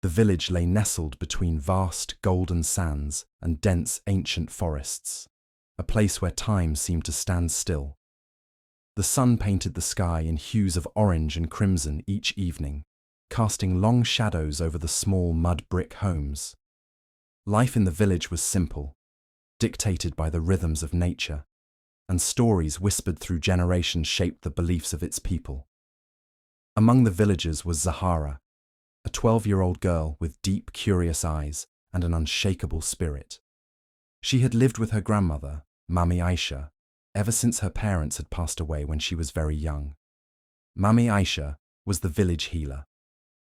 The village lay nestled between vast golden sands and dense ancient forests, a place where time seemed to stand still. The sun painted the sky in hues of orange and crimson each evening, casting long shadows over the small mud brick homes. Life in the village was simple, dictated by the rhythms of nature, and stories whispered through generations shaped the beliefs of its people. Among the villagers was Zahara, a 12-year-old girl with deep, curious eyes and an unshakable spirit. She had lived with her grandmother, Mami Aisha, ever since her parents had passed away when she was very young. Mami Aisha was the village healer,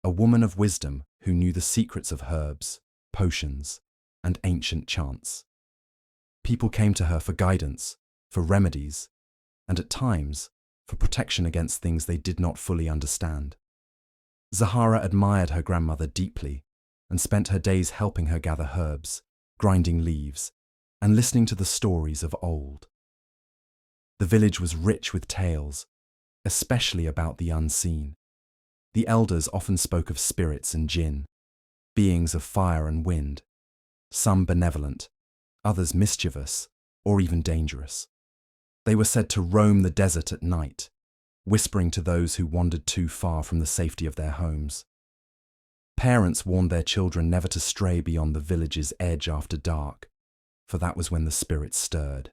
a woman of wisdom who knew the secrets of herbs, potions, and ancient chants. People came to her for guidance, for remedies, and at times, for protection against things they did not fully understand. Zahara admired her grandmother deeply and spent her days helping her gather herbs, grinding leaves, and listening to the stories of old. The village was rich with tales, especially about the unseen. The elders often spoke of spirits and Jinn, beings of fire and wind, some benevolent, others mischievous, or even dangerous. They were said to roam the desert at night, whispering to those who wandered too far from the safety of their homes. Parents warned their children never to stray beyond the village's edge after dark, for that was when the spirits stirred.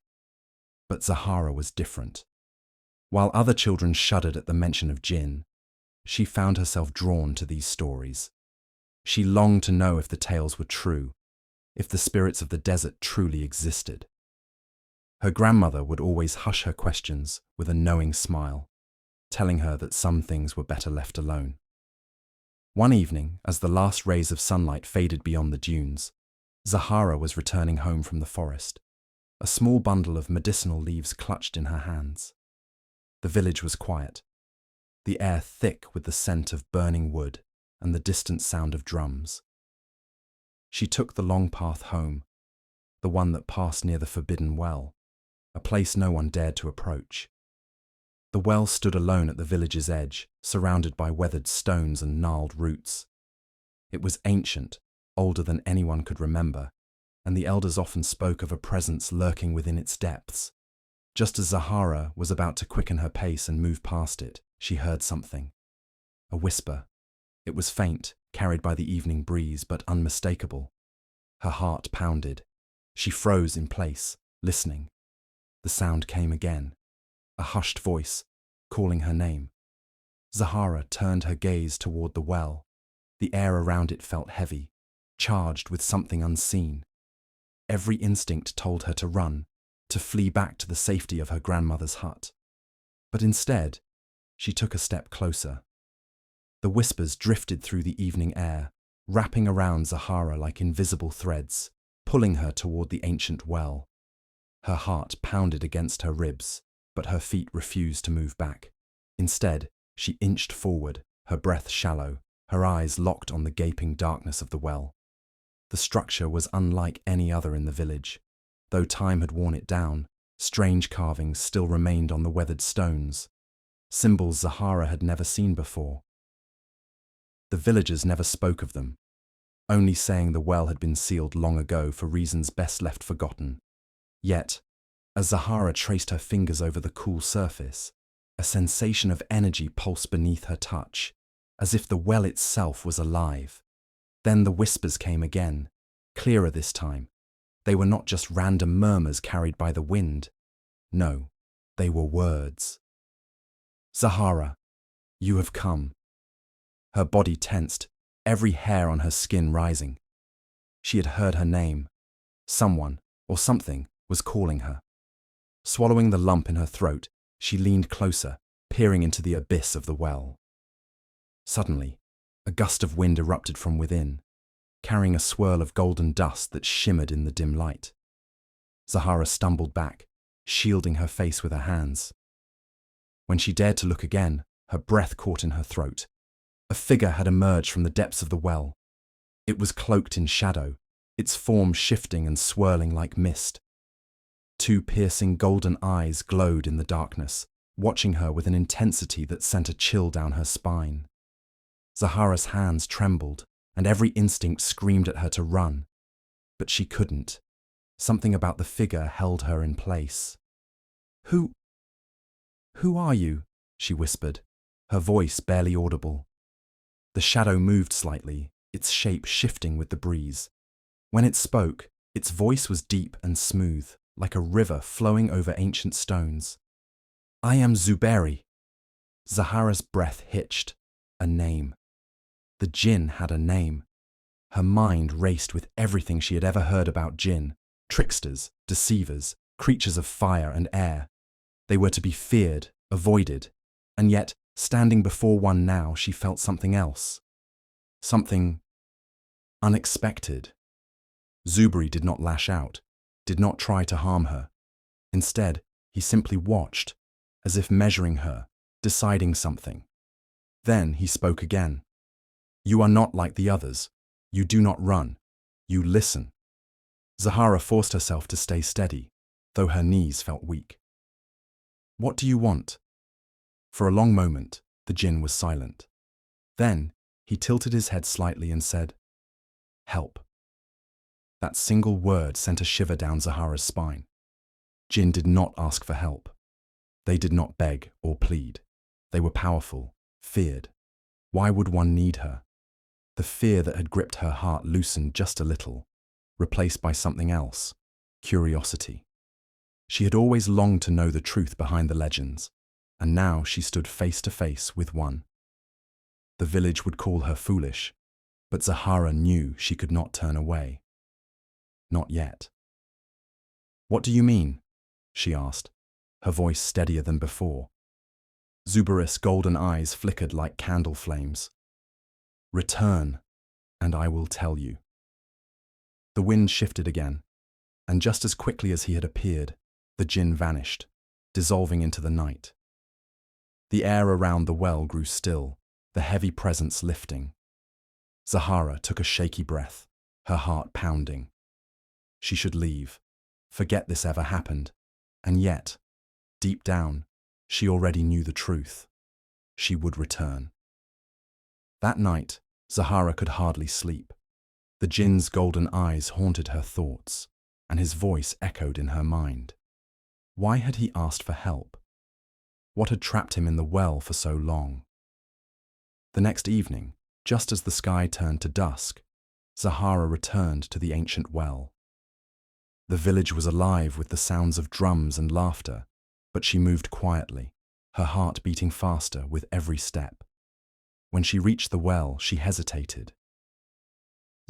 But Zahara was different. While other children shuddered at the mention of Jinn, she found herself drawn to these stories. She longed to know if the tales were true, if the spirits of the desert truly existed. Her grandmother would always hush her questions with a knowing smile, telling her that some things were better left alone. One evening, as the last rays of sunlight faded beyond the dunes, Zahara was returning home from the forest, a small bundle of medicinal leaves clutched in her hands. The village was quiet, the air thick with the scent of burning wood and the distant sound of drums. She took the long path home, the one that passed near the forbidden well, a place no one dared to approach. The well stood alone at the village's edge, surrounded by weathered stones and gnarled roots. It was ancient, older than anyone could remember, and the elders often spoke of a presence lurking within its depths. Just as Zahara was about to quicken her pace and move past it, she heard something. A whisper. It was faint, carried by the evening breeze, but unmistakable. Her heart pounded. She froze in place, listening. The sound came again. A hushed voice, calling her name. Zahara turned her gaze toward the well. The air around it felt heavy, charged with something unseen. Every instinct told her to run, to flee back to the safety of her grandmother's hut. But instead, she took a step closer. The whispers drifted through the evening air, wrapping around Zahara like invisible threads, pulling her toward the ancient well. Her heart pounded against her ribs, but her feet refused to move back. Instead, she inched forward, her breath shallow, her eyes locked on the gaping darkness of the well. The structure was unlike any other in the village. Though time had worn it down, strange carvings still remained on the weathered stones, symbols Zahara had never seen before. The villagers never spoke of them, only saying the well had been sealed long ago for reasons best left forgotten. Yet, as Zahara traced her fingers over the cool surface, a sensation of energy pulsed beneath her touch, as if the well itself was alive. Then the whispers came again, clearer this time. They were not just random murmurs carried by the wind. No, they were words. Zahara, you have come. Her body tensed, every hair on her skin rising. She had heard her name. Someone, or something, was calling her. Swallowing the lump in her throat, she leaned closer, peering into the abyss of the well. Suddenly, a gust of wind erupted from within, carrying a swirl of golden dust that shimmered in the dim light. Zahara stumbled back, shielding her face with her hands. When she dared to look again, her breath caught in her throat. A figure had emerged from the depths of the well. It was cloaked in shadow, its form shifting and swirling like mist. Two piercing golden eyes glowed in the darkness, watching her with an intensity that sent a chill down her spine. Zahara's hands trembled, and every instinct screamed at her to run. But she couldn't. Something about the figure held her in place. Who are you?" she whispered, her voice barely audible. The shadow moved slightly, its shape shifting with the breeze. When it spoke, its voice was deep and smooth, like a river flowing over ancient stones. "I am Zuberi." Zahara's breath hitched. A name. The Jinn had a name. Her mind raced with everything she had ever heard about Jinn: tricksters, deceivers, creatures of fire and air. They were to be feared, avoided, and yet, standing before one now, she felt something else. Something unexpected. Zuberi did not lash out, did not try to harm her. Instead, he simply watched, as if measuring her, deciding something. Then he spoke again. "You are not like the others. You do not run. You listen." Zahara forced herself to stay steady, though her knees felt weak. "What do you want?" For a long moment, the Jinn was silent. Then, he tilted his head slightly and said, "Help." That single word sent a shiver down Zahara's spine. Jinn did not ask for help. They did not beg or plead. They were powerful, feared. Why would one need her? The fear that had gripped her heart loosened just a little, replaced by something else: curiosity. She had always longed to know the truth behind the legends, and now she stood face to face with one. The village would call her foolish, but Zahara knew she could not turn away. Not yet. "What do you mean?" she asked, her voice steadier than before. Zuberi's golden eyes flickered like candle flames. "Return, and I will tell you." The wind shifted again, and just as quickly as he had appeared, the Jinn vanished, dissolving into the night. The air around the well grew still, the heavy presence lifting. Zahara took a shaky breath, her heart pounding. She should leave, forget this ever happened, and yet, deep down, she already knew the truth. She would return. That night, Zahara could hardly sleep. The Jinn's golden eyes haunted her thoughts, and his voice echoed in her mind. Why had he asked for help? What had trapped him in the well for so long? The next evening, just as the sky turned to dusk, Zahara returned to the ancient well. The village was alive with the sounds of drums and laughter, but she moved quietly, her heart beating faster with every step. When she reached the well, she hesitated.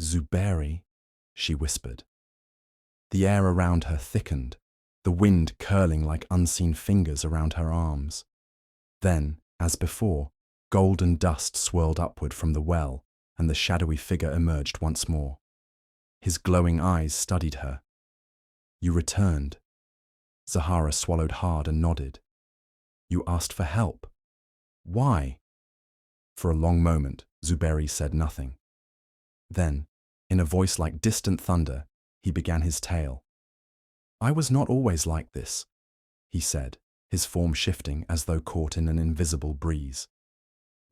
"Zuberi," she whispered. The air around her thickened, the wind curling like unseen fingers around her arms. Then, as before, golden dust swirled upward from the well, and the shadowy figure emerged once more. His glowing eyes studied her. "You returned." Zahara swallowed hard and nodded. "You asked for help. Why?" For a long moment, Zuberi said nothing. Then, in a voice like distant thunder, he began his tale. "I was not always like this," he said, his form shifting as though caught in an invisible breeze.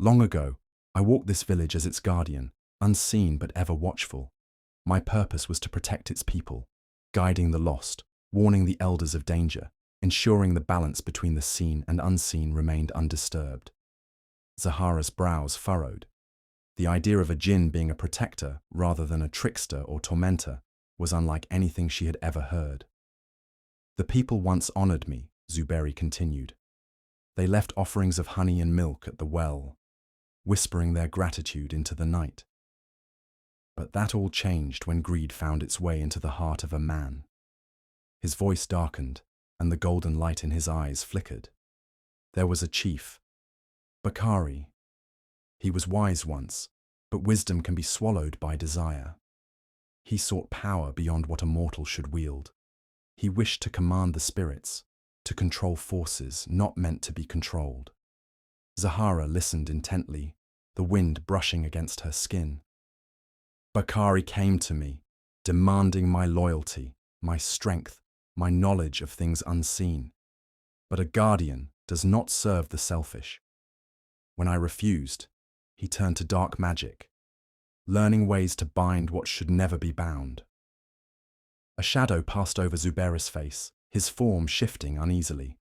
"Long ago, I walked this village as its guardian, unseen but ever watchful. My purpose was to protect its people, guiding the lost, warning the elders of danger, ensuring the balance between the seen and unseen remained undisturbed." Zahara's brows furrowed. The idea of a Jinn being a protector rather than a trickster or tormentor was unlike anything she had ever heard. "The people once honored me," Zuberi continued. "They left offerings of honey and milk at the well, whispering their gratitude into the night. But that all changed when greed found its way into the heart of a man." His voice darkened, and the golden light in his eyes flickered. "There was a chief, Bakari. He was wise once, but wisdom can be swallowed by desire. He sought power beyond what a mortal should wield. He wished to command the spirits, to control forces not meant to be controlled." Zahara listened intently, the wind brushing against her skin. "Bakari came to me, demanding my loyalty, my strength, my knowledge of things unseen. But a guardian does not serve the selfish. When I refused, he turned to dark magic. learning ways to bind what should never be bound. A shadow passed over Zuberi's face, his form shifting uneasily.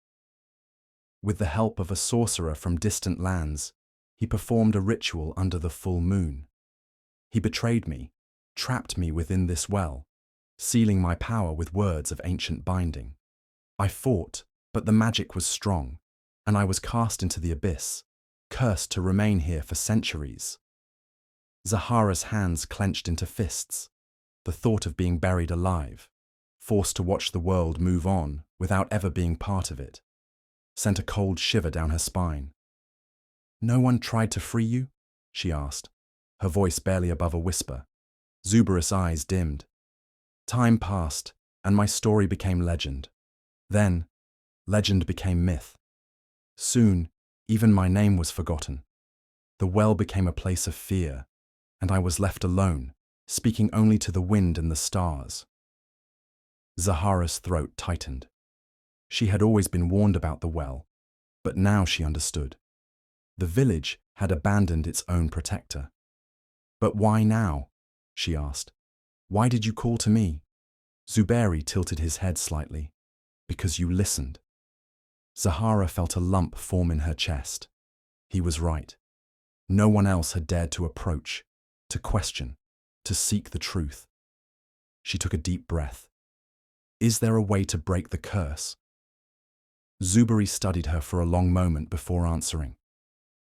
With the help of a sorcerer from distant lands, he performed a ritual under the full moon. He betrayed me, trapped me within this well, sealing my power with words of ancient binding. I fought, but the magic was strong, and I was cast into the abyss, cursed to remain here for centuries. Zahara's hands clenched into fists, the thought of being buried alive, forced to watch the world move on without ever being part of it, sent a cold shiver down her spine. "No one tried to free you?" she asked, her voice barely above a whisper. Zuberi's eyes dimmed. Time passed, and my story became legend. Then, legend became myth. Soon, even my name was forgotten. The well became a place of fear, and I was left alone, speaking only to the wind and the stars. Zahara's throat tightened. She had always been warned about the well, but now she understood. The village had abandoned its own protector. "But why now?" she asked. "Why did you call to me?" Zuberi tilted his head slightly. "Because you listened." Zahara felt a lump form in her chest. He was right. No one else had dared to approach, to question, to seek the truth. She took a deep breath. "Is there a way to break the curse?" Zuberi studied her for a long moment before answering.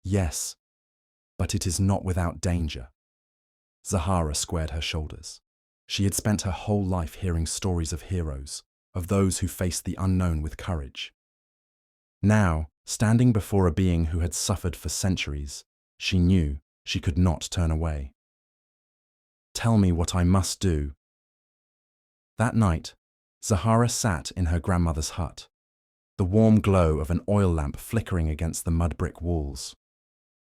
"Yes, but it is not without danger." Zahara squared her shoulders. She had spent her whole life hearing stories of heroes, of those who faced the unknown with courage. Now, standing before a being who had suffered for centuries, she knew she could not turn away. "Tell me what I must do." That night, Zahara sat in her grandmother's hut, the warm glow of an oil lamp flickering against the mud-brick walls.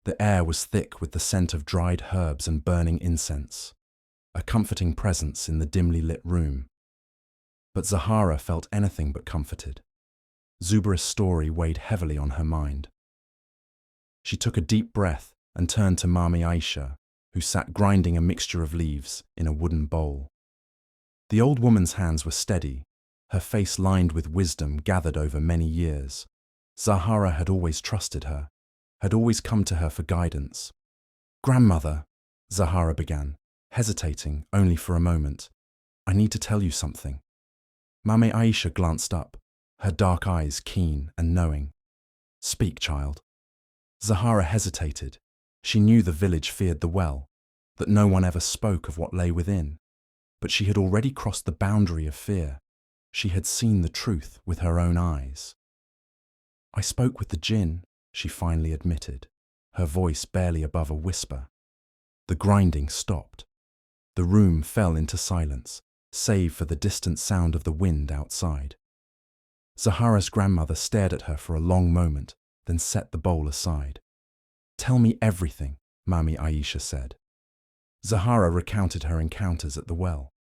The air was thick with the scent of dried herbs and burning incense, a comforting presence in the dimly lit room. But Zahara felt anything but comforted. Zuberi's story weighed heavily on her mind. She took a deep breath and turned to Mami Aisha, who sat grinding a mixture of leaves in a wooden bowl. The old woman's hands were steady, her face lined with wisdom gathered over many years. Zahara had always trusted her, had always come to her for guidance. "Grandmother," Zahara began, hesitating only for a moment, "I need to tell you something." Mami Aisha glanced up, her dark eyes keen and knowing. "Speak, child." Zahara hesitated. She knew the village feared the well, that no one ever spoke of what lay within. But she had already crossed the boundary of fear. She had seen the truth with her own eyes. "I spoke with the Jinn," she finally admitted, her voice barely above a whisper. The grinding stopped. The room fell into silence, save for the distant sound of the wind outside. Zahara's grandmother stared at her for a long moment, then set the bowl aside. "Tell me everything," Mami Aisha said. Zahara recounted her encounters at the well,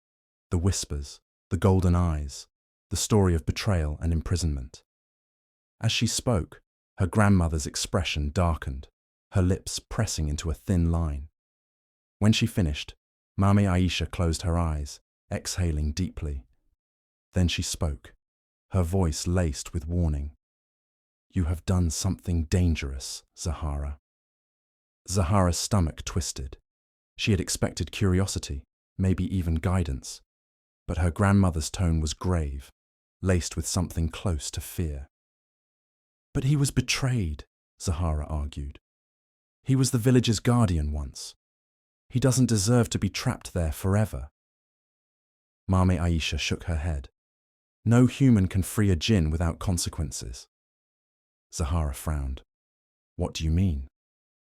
the whispers, the golden eyes, the story of betrayal and imprisonment. As she spoke, her grandmother's expression darkened, her lips pressing into a thin line. When she finished, Mami Aisha closed her eyes, exhaling deeply. Then she spoke, her voice laced with warning. "You have done something dangerous, Zahara." Zahara's stomach twisted. She had expected curiosity, maybe even guidance, but her grandmother's tone was grave, laced with something close to fear. "But he was betrayed," Zahara argued. "He was the village's guardian once. He doesn't deserve to be trapped there forever." Mami Aisha shook her head. "No human can free a Jinn without consequences." Zahara frowned. "What do you mean?"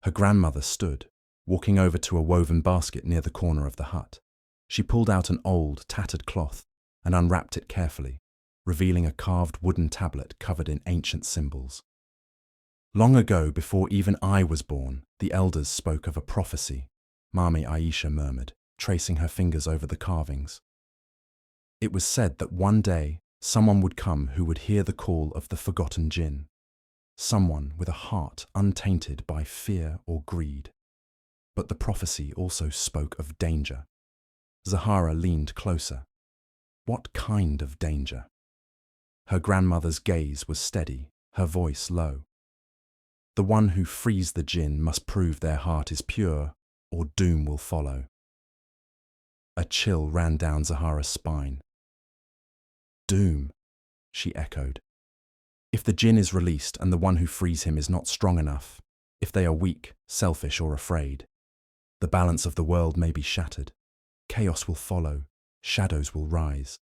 Her grandmother stood, walking over to a woven basket near the corner of the hut. She pulled out an old, tattered cloth and unwrapped it carefully, revealing a carved wooden tablet covered in ancient symbols. "Long ago, before even I was born, the elders spoke of a prophecy," Mami Aisha murmured, tracing her fingers over the carvings. "It was said that one day someone would come who would hear the call of the forgotten Jinn, someone with a heart untainted by fear or greed. But the prophecy also spoke of danger. Zahara leaned closer. What kind of danger? Her grandmother's gaze was steady, her voice low. The one who frees the Jinn must prove their heart is pure, or doom will follow. A chill ran down Zahara's spine. Doom, she echoed. If the Jinn is released and the one who frees him is not strong enough, if they are weak, selfish or afraid, the balance of the world may be shattered. Chaos will follow, shadows will rise.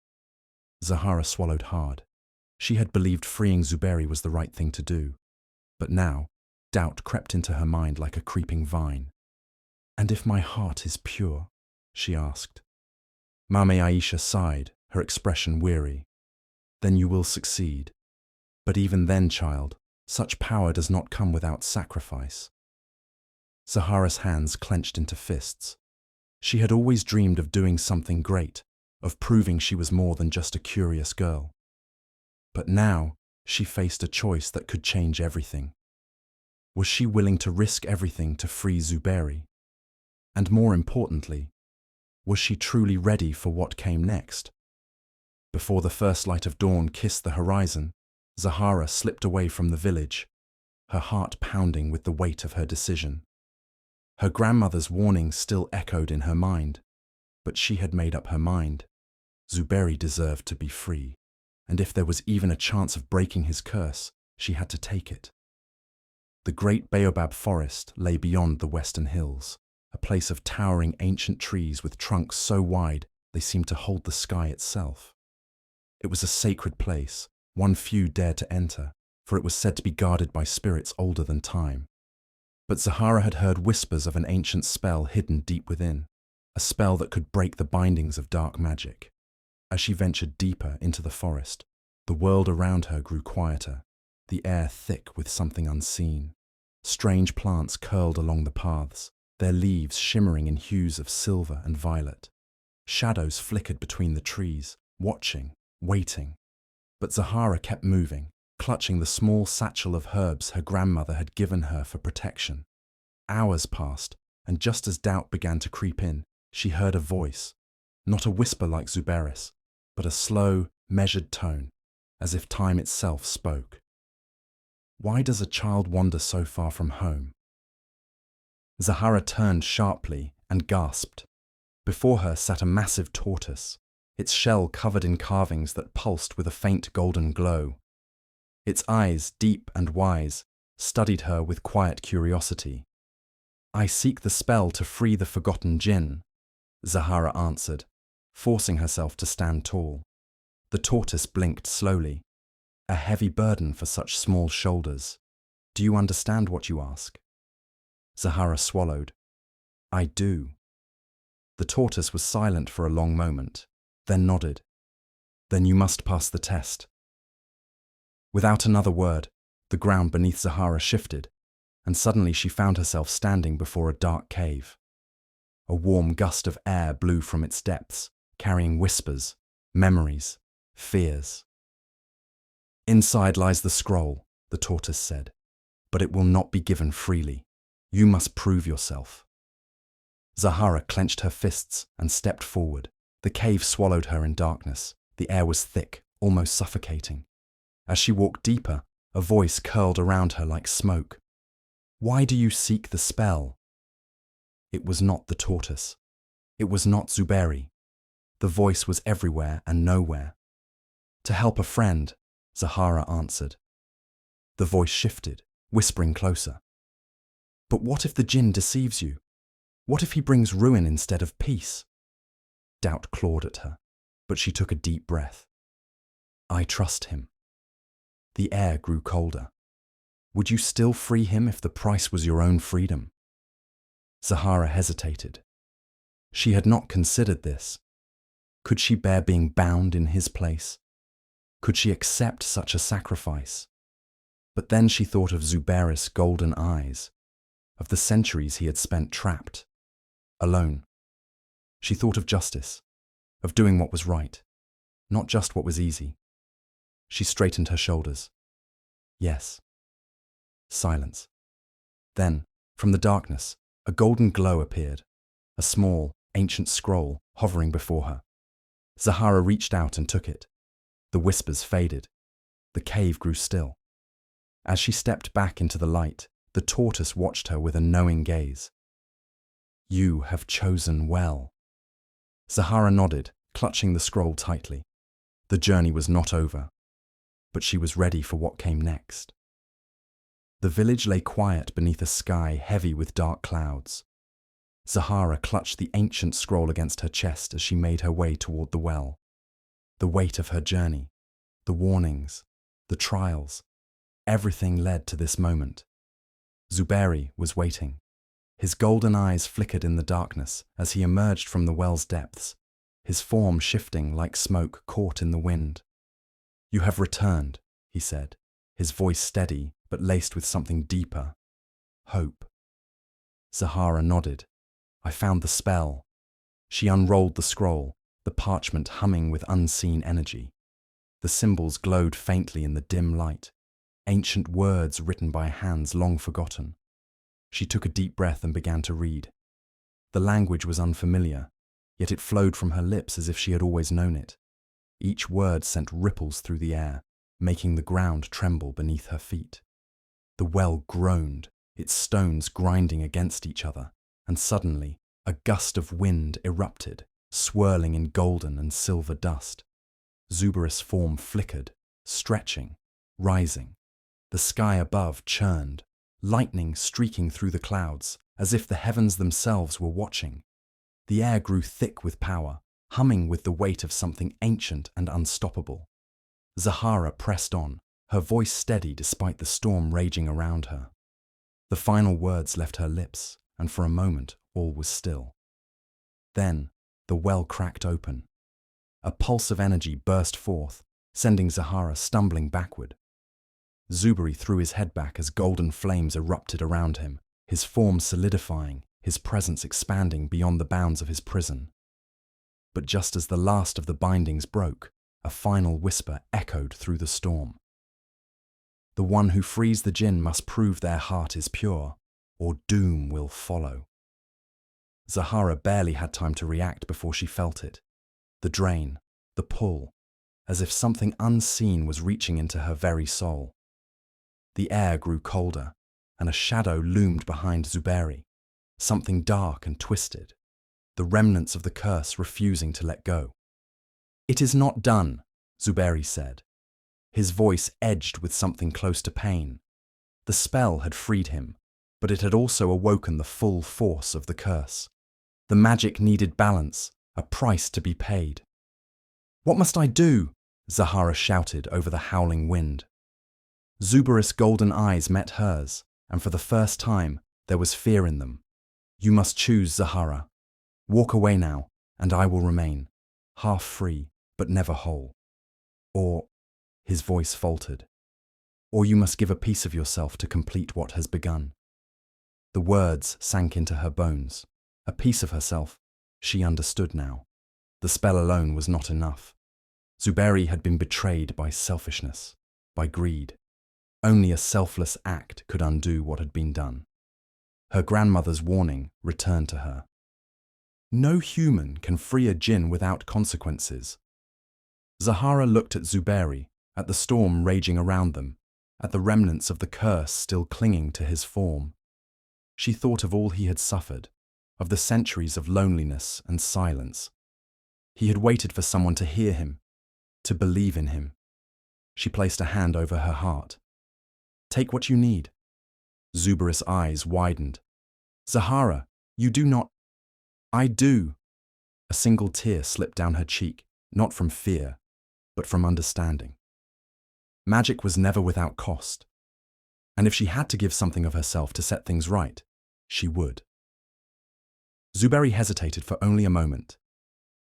Zahara swallowed hard. She had believed freeing Zuberi was the right thing to do. But now, doubt crept into her mind like a creeping vine. And if my heart is pure? She asked. Mame Aisha sighed, her expression weary. Then you will succeed. But even then, child, such power does not come without sacrifice. Zahara's hands clenched into fists. She had always dreamed of doing something great, of proving she was more than just a curious girl. But now, she faced a choice that could change everything. Was she willing to risk everything to free Zuberi? And more importantly, was she truly ready for what came next? Before the first light of dawn kissed the horizon, Zahara slipped away from the village, her heart pounding with the weight of her decision. Her grandmother's warning still echoed in her mind, but she had made up her mind. Zuberi deserved to be free, and if there was even a chance of breaking his curse, she had to take it. The great baobab forest lay beyond the western hills, a place of towering ancient trees with trunks so wide they seemed to hold the sky itself. It was a sacred place, one few dared to enter, for it was said to be guarded by spirits older than time. But Zahara had heard whispers of an ancient spell hidden deep within, a spell that could break the bindings of dark magic. As she ventured deeper into the forest, the world around her grew quieter, the air thick with something unseen. Strange plants curled along the paths, their leaves shimmering in hues of silver and violet. Shadows flickered between the trees, watching, waiting. But Zahara kept moving, clutching the small satchel of herbs her grandmother had given her for protection. Hours passed, and just as doubt began to creep in, she heard a voice, not a whisper like Zuberi's, but a slow, measured tone, as if time itself spoke. Why does a child wander so far from home? Zahara turned sharply and gasped. Before her sat a massive tortoise, its shell covered in carvings that pulsed with a faint golden glow. Its eyes, deep and wise, studied her with quiet curiosity. I seek the spell to free the forgotten Jinn, Zahara answered, forcing herself to stand tall. The tortoise blinked slowly, a heavy burden for such small shoulders. Do you understand what you ask? Zahara swallowed. I do. The tortoise was silent for a long moment, then nodded. Then you must pass the test. Without another word, the ground beneath Zahara shifted, and suddenly she found herself standing before a dark cave. A warm gust of air blew from its depths, carrying whispers, memories, fears. Inside lies the scroll, the tortoise said, but it will not be given freely. You must prove yourself. Zahara clenched her fists and stepped forward. The cave swallowed her in darkness. The air was thick, almost suffocating. As she walked deeper, a voice curled around her like smoke. Why do you seek the spell? It was not the tortoise. It was not Zuberi. The voice was everywhere and nowhere. To help a friend, Zahara answered. The voice shifted, whispering closer. But what if the Jinn deceives you? What if he brings ruin instead of peace? Doubt clawed at her, but she took a deep breath. I trust him. The air grew colder. Would you still free him if the price was your own freedom? Zahara hesitated. She had not considered this. Could she bear being bound in his place? Could she accept such a sacrifice? But then she thought of Zuberi's golden eyes, of the centuries he had spent trapped, alone. She thought of justice, of doing what was right, not just what was easy. She straightened her shoulders. Yes. Silence. Then, from the darkness, A golden glow appeared, a small, ancient scroll hovering before her. Zahara reached out and took it. The whispers faded. The cave grew still. As she stepped back into the light, the tortoise watched her with a knowing gaze. "You have chosen well." Zahara nodded, clutching the scroll tightly. The journey was not over, but she was ready for what came next. The village lay quiet beneath a sky heavy with dark clouds. Zahara clutched the ancient scroll against her chest as she made her way toward the well. The weight of her journey, the warnings, the trials, everything led to this moment. Zuberi was waiting. His golden eyes flickered in the darkness as he emerged from the well's depths, his form shifting like smoke caught in the wind. "You have returned," he said, his voice steady but laced with something deeper. Hope. Zahara nodded. "I found the spell." She unrolled the scroll, the parchment humming with unseen energy. The symbols glowed faintly in the dim light, ancient words written by hands long forgotten. She took a deep breath and began to read. The language was unfamiliar, yet it flowed from her lips as if she had always known it. Each word sent ripples through the air, making the ground tremble beneath her feet. The well groaned, its stones grinding against each other, and suddenly a gust of wind erupted, swirling in golden and silver dust. Zuberi's form flickered, stretching, rising. The sky above churned, lightning streaking through the clouds, as if the heavens themselves were watching. The air grew thick with power, humming with the weight of something ancient and unstoppable. Zahara pressed on, her voice steady despite the storm raging around her. The final words left her lips, and for a moment all was still. Then the well cracked open. A pulse of energy burst forth, sending Zahara stumbling backward. Zuberi threw his head back as golden flames erupted around him, his form solidifying, his presence expanding beyond the bounds of his prison. But just as the last of the bindings broke, a final whisper echoed through the storm. "The one who frees the Jinn must prove their heart is pure, or doom will follow." Zahara barely had time to react before she felt it. The drain, the pull, as if something unseen was reaching into her very soul. The air grew colder, and a shadow loomed behind Zuberi, something dark and twisted, the remnants of the curse refusing to let go. "It is not done," Zuberi said. His voice edged with something close to pain. The spell had freed him, but it had also awoken the full force of the curse. The magic needed balance, a price to be paid. "What must I do?" Zahara shouted over the howling wind. Zuberi's golden eyes met hers, and for the first time there was fear in them. "You must choose, Zahara. Walk away now, and I will remain, half free, but never whole. Or," his voice faltered, "or you must give a piece of yourself to complete what has begun." The words sank into her bones. A piece of herself. She understood now. The spell alone was not enough. Zuberi had been betrayed by selfishness, by greed. Only a selfless act could undo what had been done. Her grandmother's warning returned to her. No human can free a Jinn without consequences. Zahara looked at Zuberi, at the storm raging around them, at the remnants of the curse still clinging to his form. She thought of all he had suffered, of the centuries of loneliness and silence. He had waited for someone to hear him, to believe in him. She placed a hand over her heart. "Take what you need." Zuberi's eyes widened. "Zahara, you do not—" "I do." A single tear slipped down her cheek, not from fear, but from understanding. Magic was never without cost, and if she had to give something of herself to set things right, she would. Zuberi hesitated for only a moment.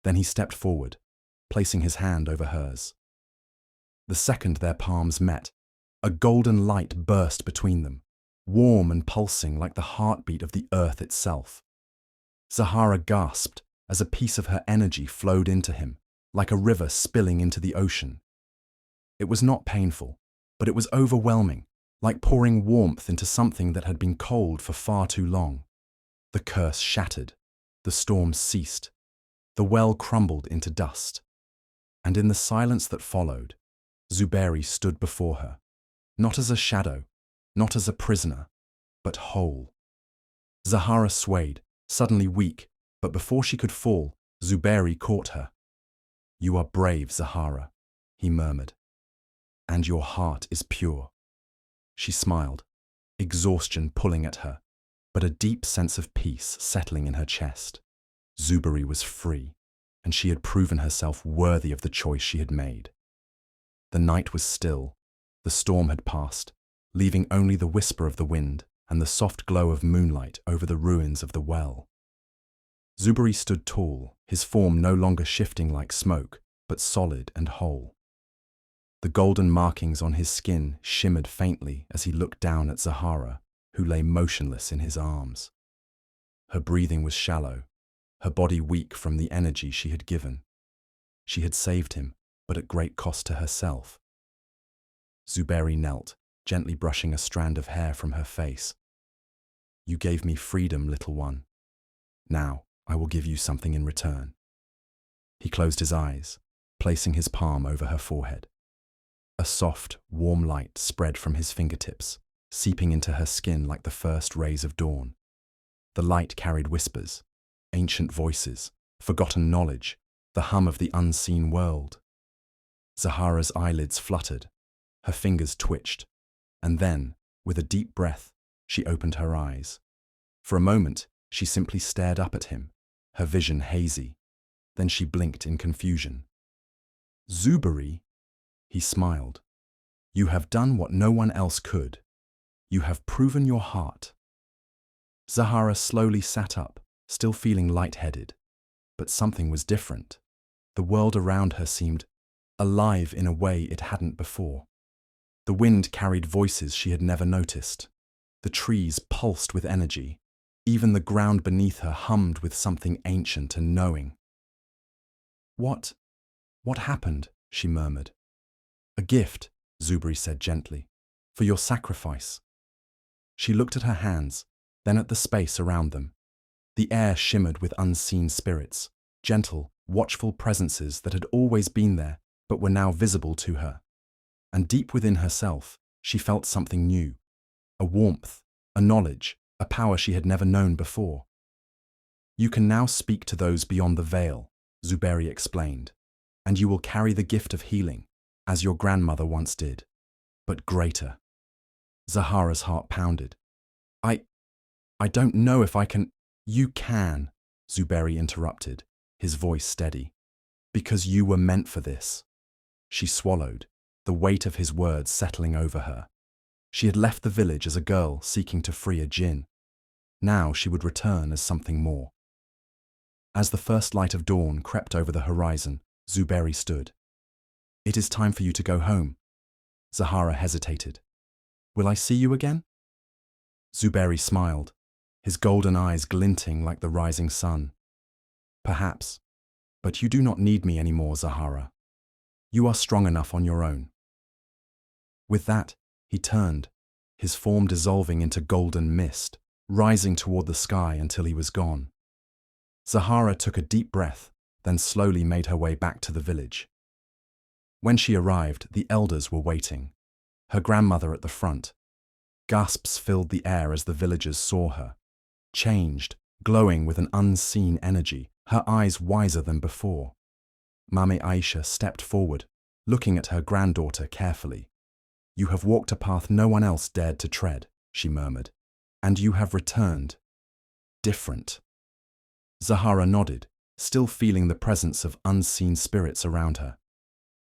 Then he stepped forward, placing his hand over hers. The second their palms met, a golden light burst between them, warm and pulsing like the heartbeat of the earth itself. Zahara gasped as a piece of her energy flowed into him, like a river spilling into the ocean. It was not painful, but it was overwhelming, like pouring warmth into something that had been cold for far too long. The curse shattered. The storm ceased. The well crumbled into dust. And in the silence that followed, Zuberi stood before her, not as a shadow, not as a prisoner, but whole. Zahara swayed, suddenly weak, but before she could fall, Zuberi caught her. "You are brave, Zahara," he murmured, "and your heart is pure." She smiled, exhaustion pulling at her, but a deep sense of peace settling in her chest. Zuberi was free, and she had proven herself worthy of the choice she had made. The night was still. The storm had passed, leaving only the whisper of the wind and the soft glow of moonlight over the ruins of the well. Zuberi stood tall, his form no longer shifting like smoke, but solid and whole. The golden markings on his skin shimmered faintly as he looked down at Zahara, who lay motionless in his arms. Her breathing was shallow, her body weak from the energy she had given. She had saved him, but at great cost to herself. Zuberi knelt, gently brushing a strand of hair from her face. "You gave me freedom, little one. Now I will give you something in return." He closed his eyes, placing his palm over her forehead. A soft, warm light spread from his fingertips, seeping into her skin like the first rays of dawn. The light carried whispers, ancient voices, forgotten knowledge, the hum of the unseen world. Zahara's eyelids fluttered, her fingers twitched, and then, with a deep breath, she opened her eyes. For a moment, she simply stared up at him, her vision hazy. Then she blinked in confusion. "Zuberi," he smiled. "You have done what no one else could. You have proven your heart." Zahara slowly sat up, still feeling lightheaded. But something was different. The world around her seemed alive in a way it hadn't before. The wind carried voices she had never noticed. The trees pulsed with energy. Even the ground beneath her hummed with something ancient and knowing. What happened?" she murmured. "A gift," Zuberi said gently, "for your sacrifice." She looked at her hands, then at the space around them. The air shimmered with unseen spirits, gentle, watchful presences that had always been there but were now visible to her. And deep within herself, she felt something new, a warmth, a knowledge, a power she had never known before. "You can now speak to those beyond the veil," Zuberi explained, "and you will carry the gift of healing, as your grandmother once did, but greater." Zahara's heart pounded. I don't know if I can—" "You can," Zuberi interrupted, his voice steady, "because you were meant for this." She swallowed, the weight of his words settling over her. She had left the village as a girl seeking to free a Jinn. Now she would return as something more. As the first light of dawn crept over the horizon, Zuberi stood. "It is time for you to go home." Zahara hesitated. "Will I see you again?" Zuberi smiled, his golden eyes glinting like the rising sun. "Perhaps, but you do not need me anymore, Zahara. You are strong enough on your own." With that, he turned, his form dissolving into golden mist, rising toward the sky until he was gone. Zahara took a deep breath, then slowly made her way back to the village. When she arrived, the elders were waiting, her grandmother at the front. Gasps filled the air as the villagers saw her. Changed, glowing with an unseen energy, her eyes wiser than before. Mame Aisha stepped forward, looking at her granddaughter carefully. "You have walked a path no one else dared to tread," she murmured, "and you have returned. Different." Zahara nodded, still feeling the presence of unseen spirits around her.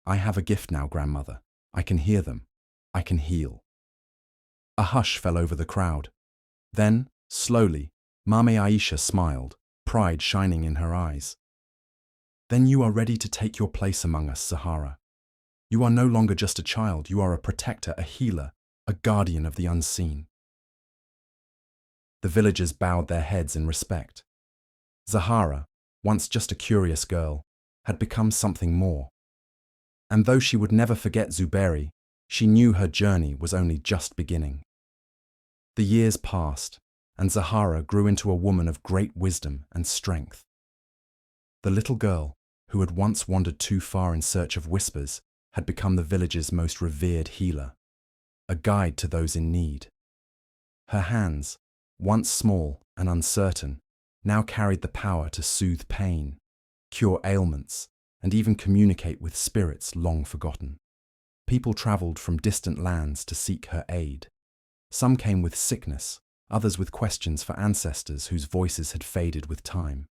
"I have a gift now, grandmother. I can hear them. I can heal." A hush fell over the crowd. Then, slowly, Mame Aisha smiled, pride shining in her eyes. "Then you are ready to take your place among us, Zahara. You are no longer just a child, you are a protector, a healer, a guardian of the unseen." The villagers bowed their heads in respect. Zahara, once just a curious girl, had become something more. And though she would never forget Zuberi, she knew her journey was only just beginning. The years passed, and Zahara grew into a woman of great wisdom and strength. The little girl, who had once wandered too far in search of whispers, had become the village's most revered healer, a guide to those in need. Her hands, once small and uncertain, now carried the power to soothe pain, cure ailments, and even communicate with spirits long forgotten. People travelled from distant lands to seek her aid. Some came with sickness, others with questions for ancestors whose voices had faded with time.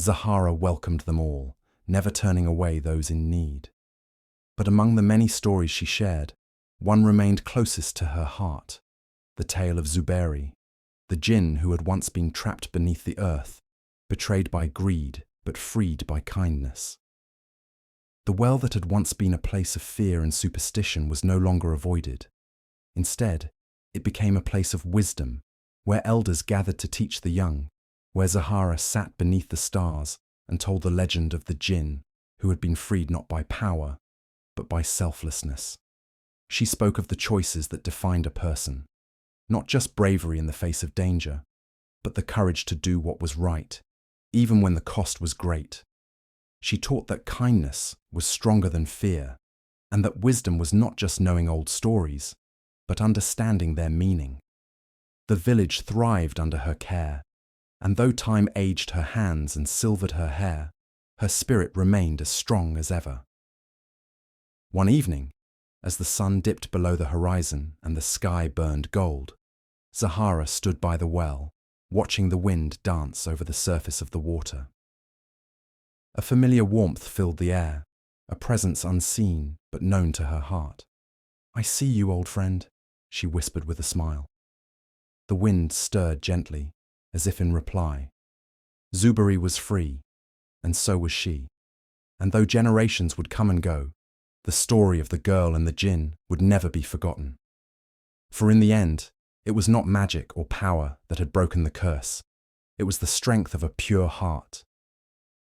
Zahara welcomed them all, never turning away those in need. But among the many stories she shared, one remained closest to her heart: the tale of Zuberi, the Jinn who had once been trapped beneath the earth, betrayed by greed but freed by kindness. The well that had once been a place of fear and superstition was no longer avoided. Instead, it became a place of wisdom, where elders gathered to teach the young, where Zahara sat beneath the stars and told the legend of the Jinn, who had been freed not by power, but by selflessness. She spoke of the choices that defined a person, not just bravery in the face of danger, but the courage to do what was right, even when the cost was great. She taught that kindness was stronger than fear, and that wisdom was not just knowing old stories, but understanding their meaning. The village thrived under her care, and though time aged her hands and silvered her hair, her spirit remained as strong as ever. One evening, as the sun dipped below the horizon and the sky burned gold, Zahara stood by the well, watching the wind dance over the surface of the water. A familiar warmth filled the air, a presence unseen but known to her heart. "I see you, old friend," she whispered with a smile. The wind stirred gently, as if in reply. Zuberi was free, and so was she. And though generations would come and go, the story of the girl and the Jinn would never be forgotten. For in the end, it was not magic or power that had broken the curse. It was the strength of a pure heart,